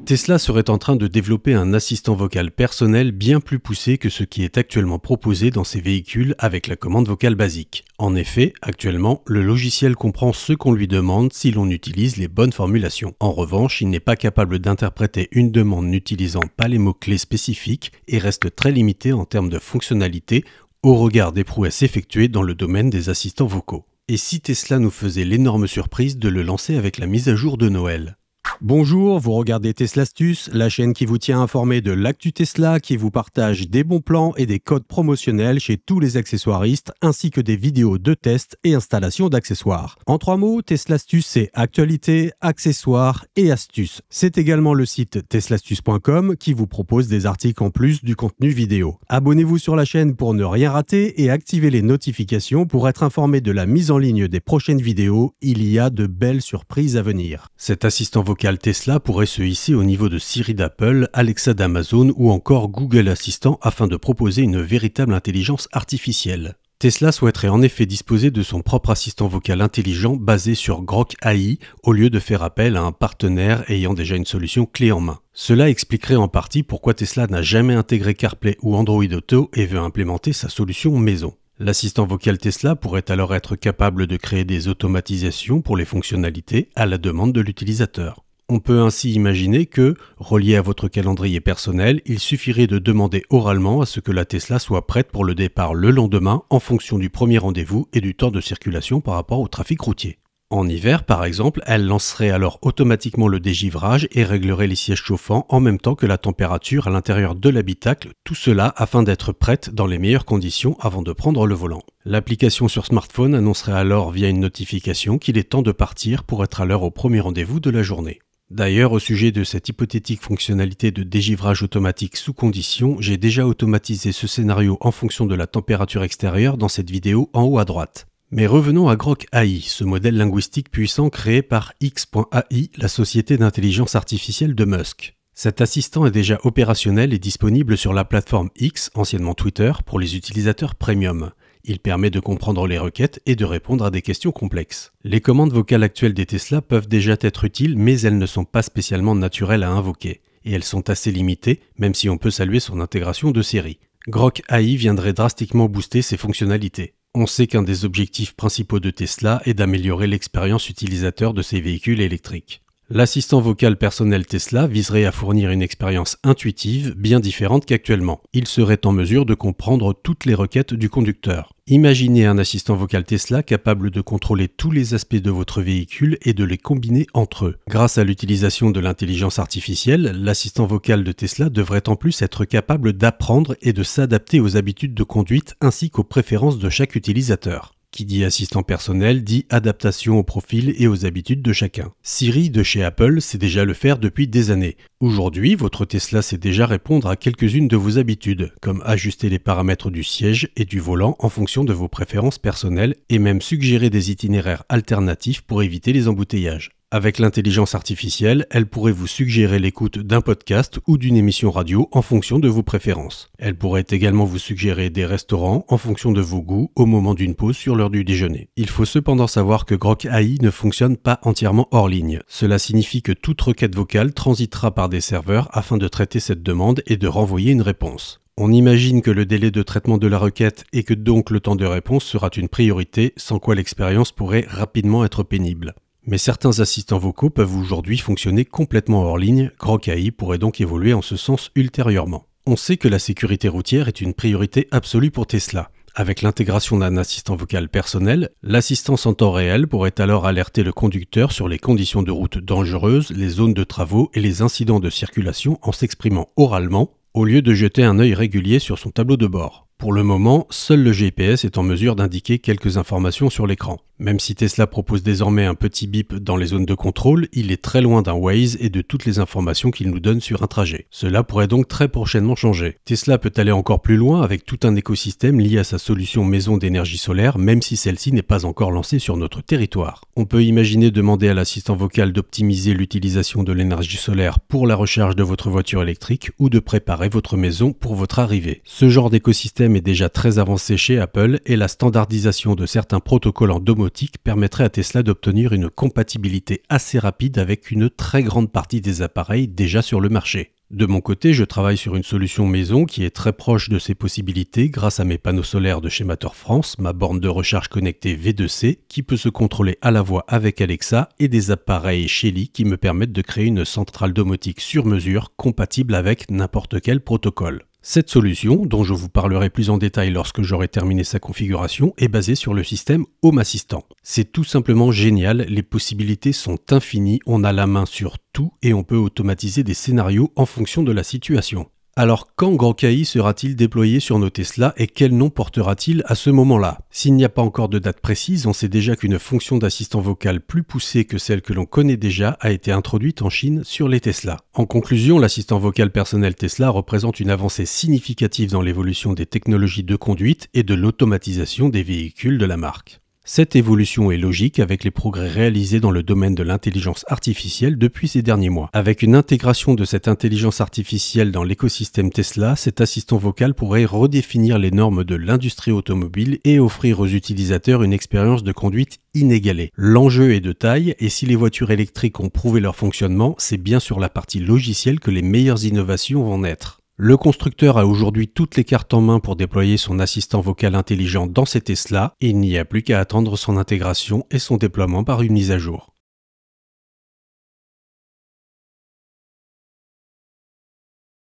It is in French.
Tesla serait en train de développer un assistant vocal personnel bien plus poussé que ce qui est actuellement proposé dans ses véhicules avec la commande vocale basique. En effet, actuellement, le logiciel comprend ce qu'on lui demande si l'on utilise les bonnes formulations. En revanche, il n'est pas capable d'interpréter une demande n'utilisant pas les mots-clés spécifiques et reste très limité en termes de fonctionnalité au regard des prouesses effectuées dans le domaine des assistants vocaux. Et si Tesla nous faisait l'énorme surprise de le lancer avec la mise à jour de Noël ? Bonjour, vous regardez Teslastus, la chaîne qui vous tient informé de l'actu Tesla, qui vous partage des bons plans et des codes promotionnels chez tous les accessoiristes, ainsi que des vidéos de tests et installation d'accessoires. En 3 mots, Teslastus, c'est actualité, accessoires et astuces. C'est également le site teslastus.com qui vous propose des articles en plus du contenu vidéo. Abonnez-vous sur la chaîne pour ne rien rater et activez les notifications pour être informé de la mise en ligne des prochaines vidéos. Il y a de belles surprises à venir. Cet assistant vocal Tesla pourrait se hisser au niveau de Siri d'Apple, Alexa d'Amazon ou encore Google Assistant afin de proposer une véritable intelligence artificielle. Tesla souhaiterait en effet disposer de son propre assistant vocal intelligent basé sur Grok AI au lieu de faire appel à un partenaire ayant déjà une solution clé en main. Cela expliquerait en partie pourquoi Tesla n'a jamais intégré CarPlay ou Android Auto et veut implémenter sa solution maison. L'assistant vocal Tesla pourrait alors être capable de créer des automatisations pour les fonctionnalités à la demande de l'utilisateur. On peut ainsi imaginer que, relié à votre calendrier personnel, il suffirait de demander oralement à ce que la Tesla soit prête pour le départ le lendemain en fonction du premier rendez-vous et du temps de circulation par rapport au trafic routier. En hiver, par exemple, elle lancerait alors automatiquement le dégivrage et réglerait les sièges chauffants en même temps que la température à l'intérieur de l'habitacle, tout cela afin d'être prête dans les meilleures conditions avant de prendre le volant. L'application sur smartphone annoncerait alors via une notification qu'il est temps de partir pour être à l'heure au premier rendez-vous de la journée. D'ailleurs, au sujet de cette hypothétique fonctionnalité de dégivrage automatique sous condition, j'ai déjà automatisé ce scénario en fonction de la température extérieure dans cette vidéo en haut à droite. Mais revenons à Grok AI, ce modèle linguistique puissant créé par X.AI, la société d'intelligence artificielle de Musk. Cet assistant est déjà opérationnel et disponible sur la plateforme X, anciennement Twitter, pour les utilisateurs premium. Il permet de comprendre les requêtes et de répondre à des questions complexes. Les commandes vocales actuelles des Tesla peuvent déjà être utiles, mais elles ne sont pas spécialement naturelles à invoquer. Et elles sont assez limitées, même si on peut saluer son intégration de série. Grok AI viendrait drastiquement booster ses fonctionnalités. On sait qu'un des objectifs principaux de Tesla est d'améliorer l'expérience utilisateur de ses véhicules électriques. L'assistant vocal personnel Tesla viserait à fournir une expérience intuitive bien différente qu'actuellement. Il serait en mesure de comprendre toutes les requêtes du conducteur. Imaginez un assistant vocal Tesla capable de contrôler tous les aspects de votre véhicule et de les combiner entre eux. Grâce à l'utilisation de l'intelligence artificielle, l'assistant vocal de Tesla devrait en plus être capable d'apprendre et de s'adapter aux habitudes de conduite ainsi qu'aux préférences de chaque utilisateur. Qui dit assistant personnel dit adaptation au profil et aux habitudes de chacun. Siri de chez Apple sait déjà le faire depuis des années. Aujourd'hui, votre Tesla sait déjà répondre à quelques-unes de vos habitudes, comme ajuster les paramètres du siège et du volant en fonction de vos préférences personnelles et même suggérer des itinéraires alternatifs pour éviter les embouteillages. Avec l'intelligence artificielle, elle pourrait vous suggérer l'écoute d'un podcast ou d'une émission radio en fonction de vos préférences. Elle pourrait également vous suggérer des restaurants en fonction de vos goûts au moment d'une pause sur l'heure du déjeuner. Il faut cependant savoir que Grok AI ne fonctionne pas entièrement hors ligne. Cela signifie que toute requête vocale transitera par des serveurs afin de traiter cette demande et de renvoyer une réponse. On imagine que le délai de traitement de la requête et que donc le temps de réponse sera une priorité, sans quoi l'expérience pourrait rapidement être pénible. Mais certains assistants vocaux peuvent aujourd'hui fonctionner complètement hors ligne, Grok AI pourrait donc évoluer en ce sens ultérieurement. On sait que la sécurité routière est une priorité absolue pour Tesla. Avec l'intégration d'un assistant vocal personnel, l'assistance en temps réel pourrait alors alerter le conducteur sur les conditions de route dangereuses, les zones de travaux et les incidents de circulation en s'exprimant oralement, au lieu de jeter un œil régulier sur son tableau de bord. Pour le moment, seul le GPS est en mesure d'indiquer quelques informations sur l'écran. Même si Tesla propose désormais un petit bip dans les zones de contrôle, il est très loin d'un Waze et de toutes les informations qu'il nous donne sur un trajet. Cela pourrait donc très prochainement changer. Tesla peut aller encore plus loin avec tout un écosystème lié à sa solution maison d'énergie solaire, même si celle-ci n'est pas encore lancée sur notre territoire. On peut imaginer demander à l'assistant vocal d'optimiser l'utilisation de l'énergie solaire pour la recharge de votre voiture électrique ou de préparer votre maison pour votre arrivée. Ce genre d'écosystème est déjà très avancé chez Apple et la standardisation de certains protocoles en domotique domotique permettrait à Tesla d'obtenir une compatibilité assez rapide avec une très grande partie des appareils déjà sur le marché. De mon côté, je travaille sur une solution maison qui est très proche de ces possibilités grâce à mes panneaux solaires de chez Matter France, ma borne de recharge connectée V2C qui peut se contrôler à la voix avec Alexa et des appareils Shelly qui me permettent de créer une centrale domotique sur mesure compatible avec n'importe quel protocole. Cette solution, dont je vous parlerai plus en détail lorsque j'aurai terminé sa configuration, est basée sur le système Home Assistant. C'est tout simplement génial, les possibilités sont infinies, on a la main sur tout et on peut automatiser des scénarios en fonction de la situation. Alors quand GrandKI sera-t-il déployé sur nos Tesla et quel nom portera-t-il à ce moment-là? S'il n'y a pas encore de date précise, on sait déjà qu'une fonction d'assistant vocal plus poussée que celle que l'on connaît déjà a été introduite en Chine sur les Tesla. En conclusion, l'assistant vocal personnel Tesla représente une avancée significative dans l'évolution des technologies de conduite et de l'automatisation des véhicules de la marque. Cette évolution est logique avec les progrès réalisés dans le domaine de l'intelligence artificielle depuis ces derniers mois. Avec une intégration de cette intelligence artificielle dans l'écosystème Tesla, cet assistant vocal pourrait redéfinir les normes de l'industrie automobile et offrir aux utilisateurs une expérience de conduite inégalée. L'enjeu est de taille et si les voitures électriques ont prouvé leur fonctionnement, c'est bien sur la partie logicielle que les meilleures innovations vont naître. Le constructeur a aujourd'hui toutes les cartes en main pour déployer son assistant vocal intelligent dans ses Tesla et il n'y a plus qu'à attendre son intégration et son déploiement par une mise à jour.